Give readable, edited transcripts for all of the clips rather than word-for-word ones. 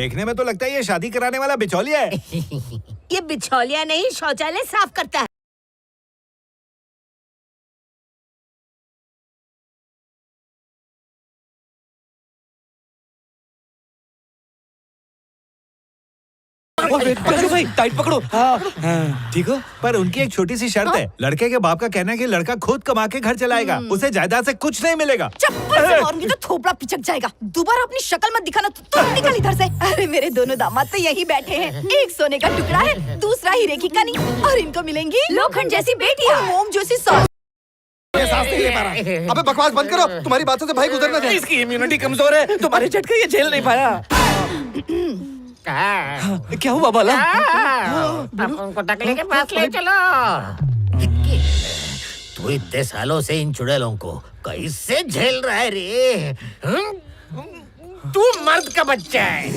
देखने में तो लगता है ये शादी कराने वाला बिचौलिया है। ये बिचौलिया नहीं, शौचालय साफ करता है। भाई टाइट पकड़ो। हाँ ठीक हो। पर उनकी एक छोटी सी शर्त है, लड़के के बाप का कहना है कि लड़का खुद कमा के घर चलाएगा, उसे जायदाद से कुछ नहीं मिलेगा। चप्पल से मारूंगी तो थोपड़ा पिचक जाएगा। दोबारा अपनी शक्ल मत दिखाना, तुम निकल इधर से। अरे मेरे दोनों दामाद तो यही बैठे हैं, एक सोने का टुकड़ा है, दूसरा हीरे की कनी, और इनको मिलेंगी लोखंड जैसी बेटियां, मोम जैसी सास। अबे बकवास बंद करो, तुम्हारी बातों से भाई गुजर ना जाए। इसकी इम्यूनिटी कमजोर है, तुम्हारे झटके ये झेल नहीं पाया। क्या हुआ बाला? उनको टकले के पास ले चलो। तू इतने सालों से इन चुड़ैलों को कैसे झेल रहा है रे? तू मर्द का बच्चा है,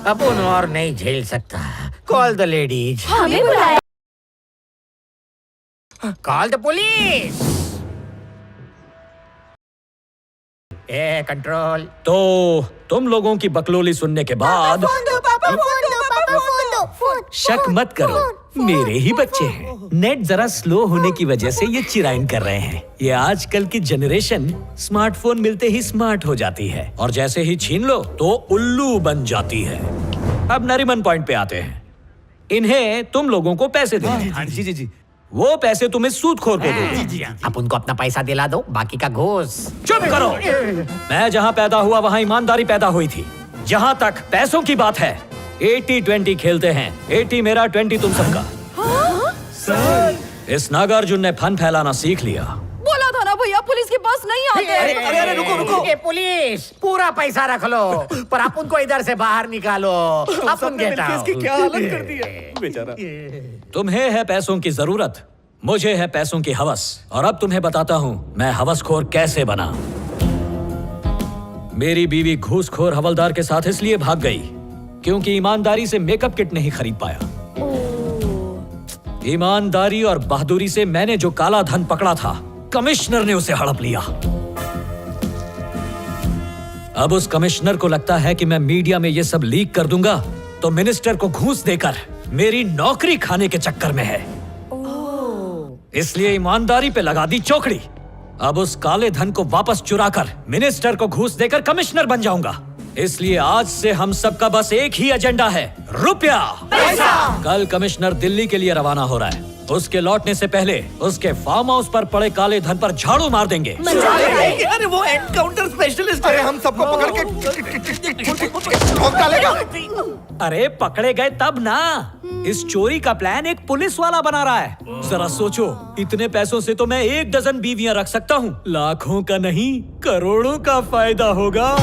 अपन और नहीं झेल सकता। Call the ladies. हमें बुलाया। Call the police. A control. तो तुम लोगों की बकलोली सुनने के बाद शक मत करो, मेरे ही बच्चे हैं। नेट जरा स्लो होने की वजह से ये चिराइन कर रहे हैं। ये आजकल की जनरेशन स्मार्टफोन मिलते ही स्मार्ट हो जाती है और जैसे ही छीन लो तो उल्लू बन जाती है। अब नरीमन पॉइंट पे आते हैं। इन्हें तुम लोगों को पैसे देने हैं। जी जी जी। वो पैसे तुम्हें सूदखोर को दो। आप उनको अपना पैसा दिला दो, बाकी का घूस। चुप करो। मैं जहां पैदा हुआ वहां ईमानदारी पैदा हुई थी। जहां तक पैसों की बात है, 80-20 खेलते हैं। 80 मेरा, 20 तुम सबका। इस नागार्जुन ने फन फैलाना सीख लिया। बोला था ना भैया, पुलिस के पास नहीं आते। अरे रुको रुको। ये पुलिस, पूरा पैसा रख लो, पर आप उनको इधर से बाहर निकालो। अपन गेट आउट। इसकी क्या हालत कर दी है बेचारा। तुम्हें है पैसों की जरूरत, मुझे है पैसों की हवस। और अब तुम्हें बताता हूं मैं हवसखोर कैसे बना। मेरी बीवी घूसखोर हवलदार के साथ इसलिए भाग गई क्योंकि ईमानदारी से मेकअप किट नहीं खरीद पाया। ईमानदारी और बहादुरी से मैंने जो काला धन पकड़ा था, कमिश्नर ने उसे हड़प लिया। अब उस कमिश्नर को लगता है कि मैं मीडिया में ये सब लीक कर दूंगा तो मिनिस्टर को घूस देकर मेरी नौकरी खाने के चक्कर में है। इसलिए ईमानदारी पे लगा दी चौकड़ी। अब उस काले धन को वापस चुराकर मिनिस्टर को घूस देकर कमिश्नर बन जाऊंगा। इसलिए आज से हम सबका बस एक ही एजेंडा है, रुपया। कल कमिश्नर दिल्ली के लिए रवाना हो रहा है। उसके लौटने से पहले उसके फार्म हाउस पर पड़े काले धन पर झाड़ू मार देंगे। अरे वो एनकाउंटर स्पेशलिस्ट। अरे हम सबको पकड़ के ठोक डालेगा। अरे पकड़े गए तब ना। इस चोरी का प्लान एक पुलिस वाला बना रहा है। जरा सोचो, इतने पैसों से तो मैं 1 डज़न बीवियां रख सकता हूँ। लाखों का नहीं, करोड़ों का फायदा होगा।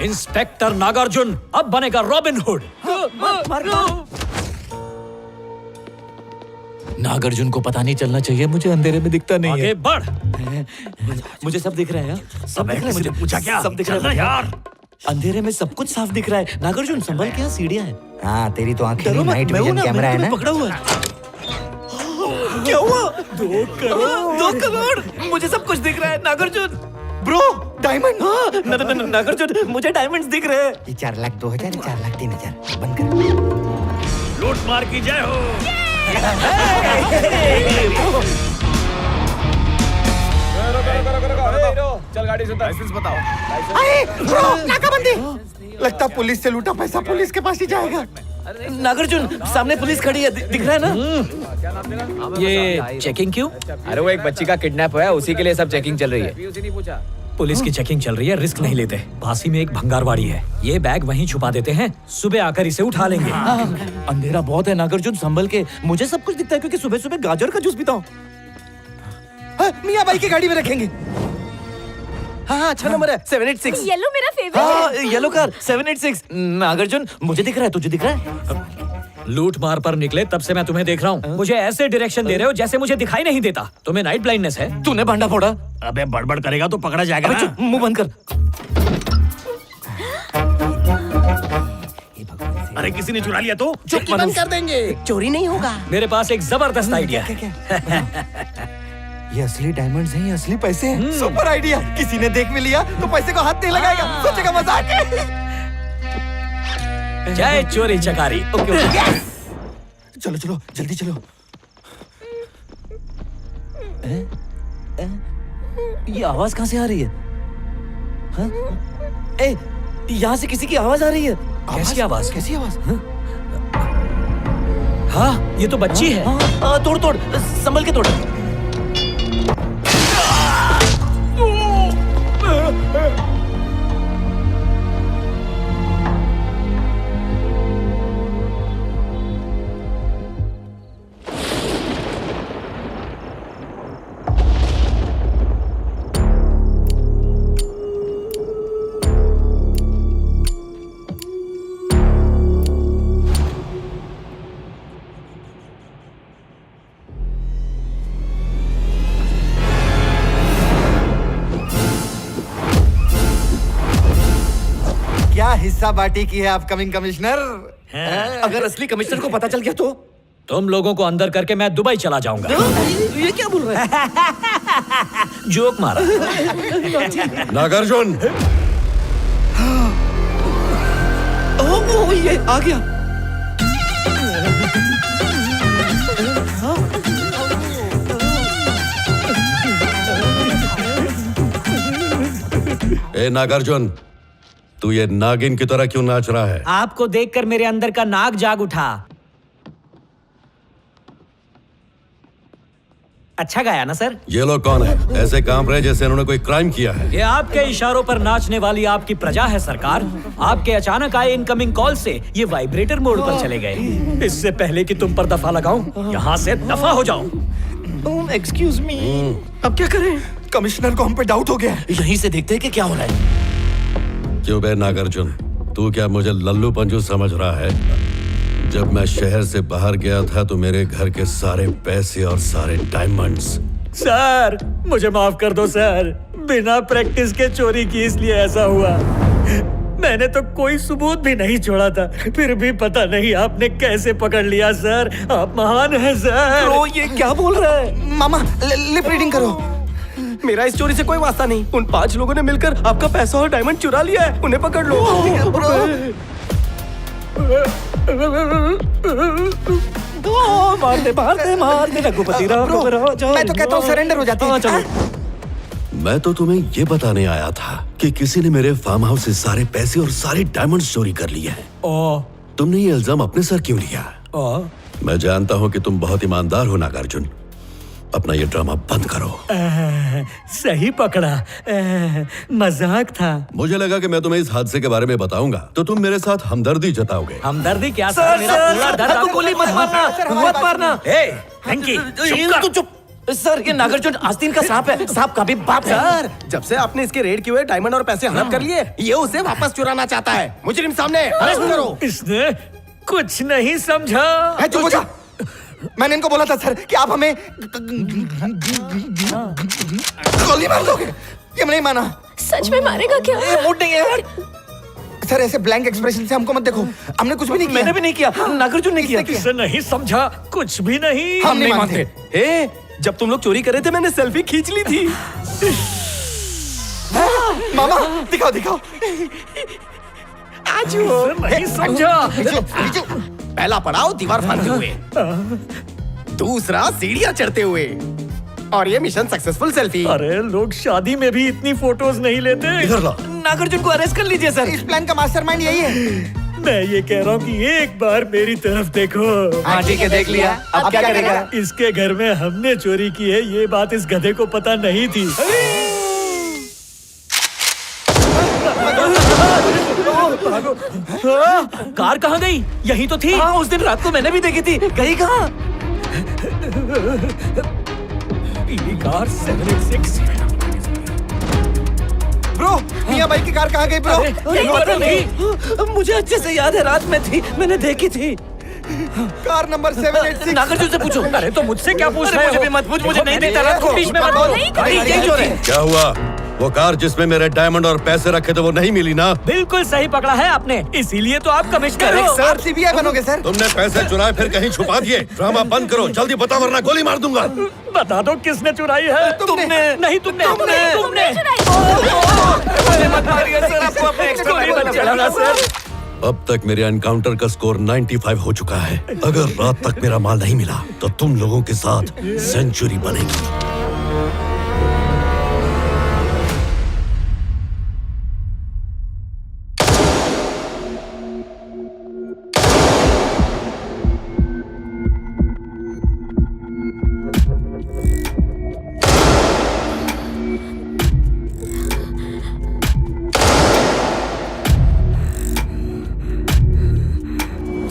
इंस्पेक्टर नागार्जुन अब बनेगा रॉबिन हुड। नागार्जुन को पता नहीं चलना चाहिए, मुझे अंधेरे में दिखता नहीं आगे है। बढ़। मुझे सब दिख रहा है। सब मुझे पूछा क्या? सब दिख रहा है यार। अंधेरे में सब कुछ साफ दिख रहा है। नागार्जुन संभल के, यहाँ सीढ़ियाँ हैं। हाँ, तेरी तो आंखें नहीं, नाइट विजन कैमरा है ना। पकड़ा हुआ है। क्या हुआ? 2 करोड़। मुझे सब कुछ दिख रहा है नागार्जुन। Bro diamond. हाँ, नागार्जुन मुझे डायमंड्स दिख रहे हैं। ये 4 लाख 2,000, 4 लाख 3,000। बंद कर। लूट मार की जय हो। चल गाड़ी से लाइसेंस बताओ। ब्रो नाकाबंदी। लगता पुलिस से लूटा पैसा पुलिस के पास ही जाएगा। नागार्जुन सामने पुलिस खड़ी है, दिख रहा है ना? ये चेकिंग क्यों? अरे वो एक बच्ची का किडनैप हुआ है, उसी के लिए सब चेकिंग चल रही है। पुलिस की चेकिंग चल रही है, रिस्क नहीं लेते। पासी में एक भंगारवाड़ी है, ये बैग वहीं छुपा देते हैं, सुबह आकर इसे उठा लेंगे। अंधेरा बहुत है नागार्जुन, संभल के। मुझे सब कुछ दिखता है क्योंकि सुबह सुबह गाजर का जूस पीता हूँ। मियाँ भाई की गाड़ी में रखेंगे। हाँ, अच्छा नंबर है 786। येलो मेरा फेवरेट हाँ, है। Yellow car 786। नागार्जुन मुझे दिख रहा है, तुझे दिख रहा है? लूट मार पर निकले तब से मैं तुम्हें देख रहा हूँ। मुझे ऐसे डायरेक्शन दे रहे हो जैसे मुझे दिखाई नहीं देता। तुम्हें नाइट ब्लाइंडनेस है? तूने भांडा फोड़ा। अबे बड़बड़ करेगा तो पकड़ा जाएगा ना। मुंह बंद कर। अरे किसी ने चुरा लिया तो बंद कर देंगे। चोरी नहीं होगा। मेरे पास एक जबरदस्त आइडिया है। ये असली डायमंड्स हैं, ये असली पैसे हैं। Super idea. किसी ने देख भी लिया तो पैसे को हाथ नहीं लगाएगा, सोचेगा मजाक है। जय चोरी चकारी। Okay okay. चलो चलो जल्दी चलो। ये आवाज कहाँ से आ रही है? हाँ? ए, यहाँ से किसी की आवाज आ रही है। कैसी आवाज? कैसी आवाज? हाँ, ये तो बच्ची है। तोड़ तोड़, संभल के तोड़। क्या हिस्सा बाटी की है अपकमिंग कमिश्नर? अगर असली कमिश्नर को पता चल गया तो? तुम लोगों को अंदर करके मैं दुबई चला जाऊंगा। ये क्या बोल रहा है? जोक मारा। नागार्जुन, ओह, ये आ गया। ए नागार्जुन, तू ये नागिन की तरह क्यों नाच रहा है? आपको देखकर मेरे अंदर का नाग जाग उठा। अच्छा गाया ना सर? ये लोग कौन है? ऐसे कांप रहे जैसे इन्होंने कोई क्राइम किया है। ये आपके इशारों पर नाचने वाली आपकी प्रजा है सरकार। आपके अचानक आए इनकमिंग कॉल से ये वाइब्रेटर मोड पर चले गए। इससे पहले कि तुम पर दफा लगाऊं, यहाँ से दफा हो जाओ। एक्सक्यूज मी, अब क्या करें? कमिश्नर को हम पे डाउट हो गया है। यहीं से देखते हैं कि क्या हो रहा है। क्यों बे नागार्जुन, तू क्या मुझे लल्लू पंजू समझ रहा है? जब मैं शहर से बाहर गया था तो मेरे घर के सारे पैसे और सारे डायमंड्स। सर, मुझे माफ कर दो सर। बिना प्रैक्टिस के चोरी की, इसलिए ऐसा हुआ। मैंने तो कोई सबूत भी नहीं छोड़ा था, फिर भी पता नहीं आपने कैसे पकड़ लिया सर। आप महान हैं सर। ब्रो, ये क्या बोल रहा है? मामा लिप रीडिंग करो। मेरा इस चोरी से कोई वास्ता नहीं। उन 5 लोगों ने मिलकर आपका पैसा और डायमंड चुरा लिया है। उन्हें पकड़ लो। मार दे रघुपति राम। मैं तो कहता हूँ सरेंडर हो जाते हैं। चलो। मैं तो तुम्हें ये बताने आया था कि किसी ने मेरे फार्म हाउस से सारे पैसे और सारे डायमंड्स चोरी कर लिए हैं। तुमने ये इल्जाम अपने सर क्यों लिया? मैं जानता हूँ कि तुम बहुत ईमानदार हो नागार्जुन। अपना ये ड्रामा बंद करो। सही पकड़ा। मजाक था। मुझे लगा कि मैं तुम्हें इस हादसे के बारे में बताऊंगा तो तुम मेरे साथ हमदर्दी जताओगे। हमदर्दी क्या सर, मेरा पूरा दर्द आपको गोली मत मारना, मत मारना। थैंकी, तू चुप। सर, ये नागार्जुन आस्तीन का सांप है। सांप का भी बाप है। सर, जब से आपने इसके रेड किए हुए डायमंड और पैसे हड़प कर लिए, ये उसे वापस चुराना चाहता है। मुजरिम सामने, अरेस्ट करो। इसने कुछ नहीं समझा। चुप हो जा। मैंने इनको बोला था सर कि आप हमें गोली मार दोगे। ये नहीं माना। सच में मारेगा क्या? मूड नहीं है। सर, ऐसे ब्लैंक एक्सप्रेशन से हमको मत देखो। हमने कुछ भी नहीं किया। मैंने भी नहीं किया। नागार्जुन ने किया। इसे नहीं समझा, कुछ भी नहीं। हम नहीं मानते। ए, जब तुम लोग चोरी कर रहे थे मैंने सेल्फी खींच ली थी। मामा दिखाओ दिखाओ। आज नहीं समझा। पहला पड़ाव दीवार फांदते हुए, दूसरा सीढ़ियां चढ़ते हुए, और ये मिशन सक्सेसफुल सेल्फी। अरे लोग शादी में भी इतनी फोटोज नहीं लेते। इधर ला। नागार्जुन को अरेस्ट कर लीजिए सर। इस प्लान का मास्टरमाइंड यही है। मैं ये कह रहा हूँ कि एक बार मेरी तरफ देखो। हाँ ठीक है, देख लिया। अब क्या करेगा? इसके घर में हमने चोरी की है, ये बात इस गधे को पता नहीं थी। कार कहाँ गई? यही तो थी। हाँ, उस दिन रात को मैंने भी देखी थी। गई कहाँ? पीली कार 786। ब्रो, मियां भाई की कार कहाँ गई ब्रो? पता नहीं। मुझे अच्छे से याद है, रात में थी, मैंने देखी थी। Car number 786। नागार्जुन से पूछो। अरे तो मुझसे क्या पूछ रहे हो? मुझे भी मत पूछ, मुझे नहीं देता रात को। बीच में मत बोलो। क्या हुआ? वो कार जिसमें मेरे डायमंड और पैसे रखे थे वो नहीं मिली ना? बिल्कुल सही पकड़ा है आपने, इसीलिए तो आप कमिश्नर हो। सर सीबीआई बनोगे सर। तुमने पैसे चुराए फिर कहीं छुपा दिए। ड्रामा बंद करो, जल्दी बताओ वरना गोली मार दूंगा। बता दो किसने चुराई है? तुमने। नहीं तुमने। अब तक मेरे एनकाउंटर का स्कोर 95 हो चुका है। अगर रात तक मेरा माल नहीं मिला तो तुम लोगों के साथ सेंचुरी बनेगी।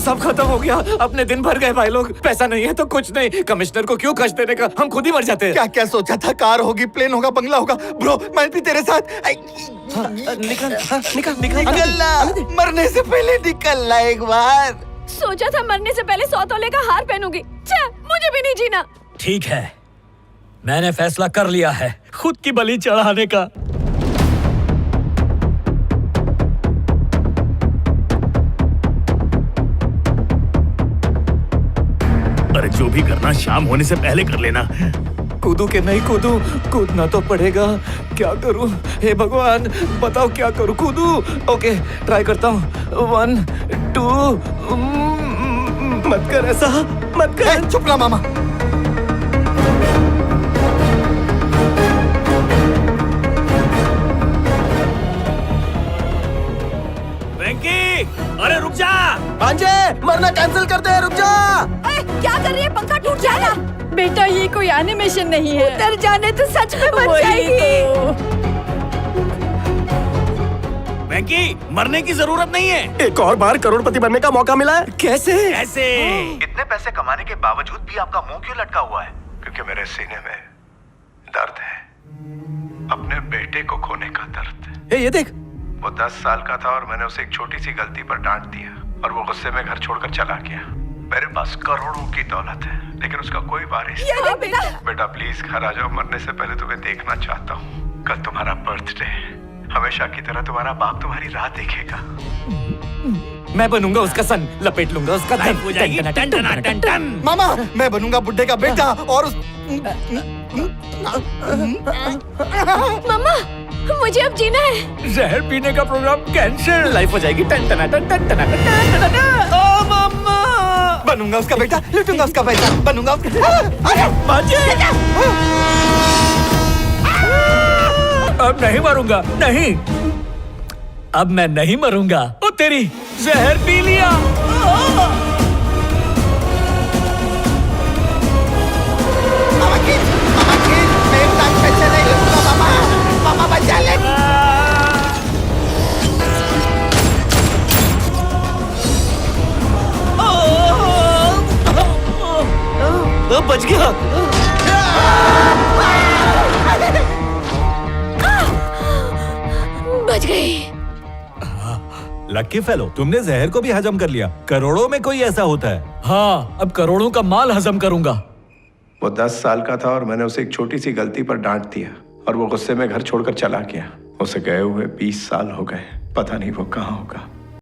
सब खत्म हो गया, अपने दिन भर गए भाई लोग। पैसा नहीं है तो कुछ नहीं, कमिश्नर को क्यों कष्ट देने का, हम खुद ही मर जाते हैं। क्या क्या सोचा था? कार होगी, प्लेन होगा, बंगला होगा। ब्रो मैं भी तेरे साथ। निकल मरने से पहले निकल ला एक बार। सोचा था मरने से पहले 100 तोले का हार पहनूंगी। मुझे भी नहीं जीना। ठीक है, मैंने फैसला कर लिया है खुद की बलि चढ़ाने का। अरे जो भी करना शाम होने से पहले कर लेना। कूदू के नहीं कूदू, कूदना तो पड़ेगा। क्या करूं? हे भगवान बताओ क्या करूं? कूदू? ओके ट्राई करता हूं। 1 2 मत कर ऐसा, मत कर। चुप रहा मामा। वेंकी, अरे रुक जा। भांजे मरना कैंसिल कर दे, रुक जा। क्या कर रही है? पंखा टूट जाएगा। बेटा ये कोई एनिमेशन नहीं है। उतर जाने तो सच में मर जाएगी। वेंकी मरने की जरूरत नहीं है, एक और बार करोड़पति बनने का मौका मिला है। कैसे? इतने पैसे कमाने के बावजूद भी आपका मुंह क्यों लटका हुआ है? क्योंकि मेरे सीने में दर्द है, अपने बेटे को खोने का दर्द। ये देख, वो 10 साल का था और मैंने उसे एक छोटी सी गलती पर डांट दिया और वो गुस्से में घर छोड़कर चला गया। मेरे पास करोड़ों की दौलत है लेकिन उसका कोई वारिस नहीं। बेटा प्लीज घर आ जाओ, मरने से पहले तुम्हें देखना चाहता हूँ। कल तुम्हारा बर्थडे है, हमेशा की तरह तुम्हारा बाप तुम्हारी राह देखेगा। मैं बनूंगा उसका सन, लपेट लूंगा उसका लाइफ हो जाएगी टन टन टन टन। मामा मैं बनूंगा बुड्ढे का बेटा और उस मम्मा मुझे अब जीना है। जहर पीने का प्रोग्राम कैंसिल। लाइफ हो जाएगी टन टन टन टन टन टन। ओ मम्मा, बनूंगा उसका बेटा, लूटूंगा उसका पैसा, बनूंगा उसका। अब नहीं मरूंगा, नहीं, अब मैं नहीं मरूंगा। ओ तेरी जहर पी लिया। मामा बचा ले। बच गया। बच गई। लक्की फेलो, तुमने जहर को भी हजम कर लिया। करोड़ों में कोई ऐसा होता है? हाँ, अब करोड़ों का माल हजम करूंगा। वो 10 साल का था और मैंने उसे एक छोटी सी गलती पर डांट दिया और वो गुस्से में घर छोड़कर चला गया। उसे गए हुए 20 साल हो गए, पता नहीं वो कहाँ होगा।